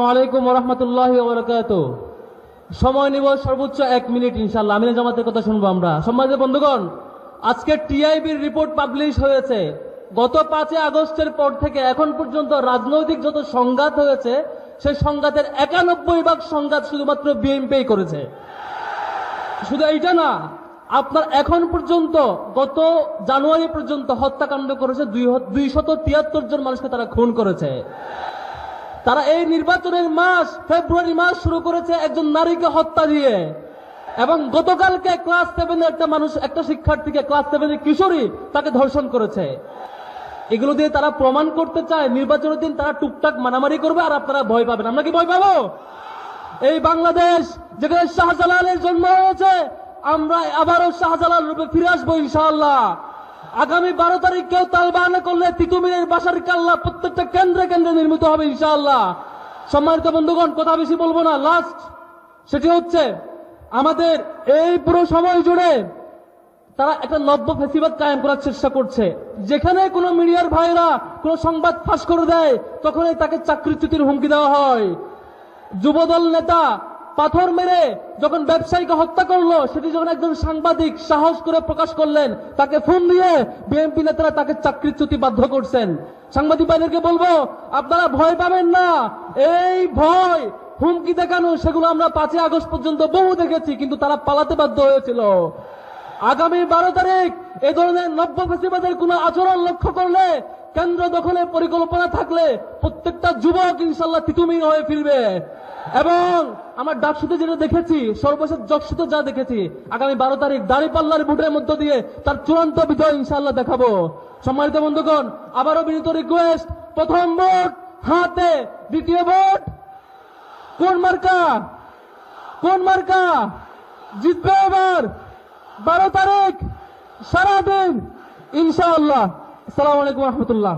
ওয়ালাইকুম রহমতুল্লাহ ওবরাকাত। সময় নিব সর্বোচ্চ 1 মিনিট ইনশাআল্লাহ। আমিনা জামাতের কথা শুনবো আমরা। সম্মানিত বন্ধুগণ, আজকে টিআইবির রিপোর্ট পাবলিশ হয়েছে। গত 5 আগস্টের পর থেকে এখন পর্যন্ত রাজনৈতিক যত সংঘাত হয়েছে সেই সংঘাতের 91% সংঘাত শুধুমাত্র বিএনপি করেছে। শুধু এইটা না, আপনার এখন পর্যন্ত গত জানুয়ারি পর্যন্ত হত্যাকাণ্ড করেছে 273 জন মানুষকে তারা খুন করেছে। তারা এই নির্বাচনের মাস ফেব্রুয়ারি মাস শুরু করেছে একজন নারীকে হত্যা দিয়ে, এবং গতকালকে ক্লাস 7 এর একটা শিক্ষার্থীকে, ক্লাস 7 এর কিশোরী, তাকে ধর্ষণ করেছে। এগুলো দিয়ে তারা প্রমাণ করতে চায় নির্বাচনের দিন তারা টুকটাক মারামারি করবে আর আপনারা ভয় পাবেন। আমরা কি ভয় পাবো? এই বাংলাদেশ যেখানে শাহজালালের জন্ম হয়েছে, আমরা আবারও শাহজালাল রূপে ফিরে আসবো ইনশাআল্লাহ। আগামী 12 তারিখ কেউ তালবাহানা করলে তিতুমিরের বাসার কাল্লা প্রত্যেকটা কেন্দ্রে কেন্দ্রে নির্মিত হবে ইনশাআল্লাহ। সম্মানিত বন্ধুগণ, কথা বেশি বলবো না। লাস্ট সেটি হচ্ছে, আমাদের এই পুরো সময় জুড়ে তারা একটা নব্য ফেসিবাদ কায়েম করার চেষ্টা করছে। যেখানে কোনো মিডিয়ার ভাইরা কোনো সংবাদ ফাঁস করে দেয়, তখনই তাকে চাকরিচ্যুতির হুমকি দেওয়া হয়। যুবদল নেতা পাথর মেরে যখন ব্যবসায়ীকে হত্যা করলো, সেটি যখন একজন সাংবাদিক সাহস করে প্রকাশ করলেন, তাকে ফোন দিয়ে বিএনপি নেতারা তাকে চাকরিচ্যুতি বাধ্য করছেন। সাংবাদিক ভাইদেরকে বলবো, আপনারা ভয় পাবেন না। এই ভয়, হুমকি দেখানো, সেগুলো আমরা 5 আগস্ট পর্যন্ত বহু দেখেছি, কিন্তু তারা পালাতে বাধ্য হয়েছিল। আগামী 12 তারিখ এই ধরনের নব্য ফেসিবাদের কোন আচরণ লক্ষ্য করলে, কেন্দ্র দখলের পরিকল্পনা থাকলে, প্রত্যেকটা যুবক ইনশাআল্লাহ তিতুমির হয়ে ফিরবে। এবং আমার ডাকসুতে যেটা দেখেছি, সর্বশেষ জকসুতে যা দেখেছি, আগামী 12 তারিখ দাঁড়িপাল্লার ভোটের মধ্য দিয়ে তার চূড়ান্ত বিজয় ইনশাআল্লাহ দেখাবো। সম্মানিত বন্ধুগণ, আবারও বিনীত রিকোয়েস্ট, প্রথম ভোট হাতে, দ্বিতীয় ভোট কোন মার্কা? কোন মার্কা জিতবে এবার? 12 তারিখ সারাদিন ইনশাআল্লাহ। আসসালামু আলাইকুম রহমতুল্লাহ।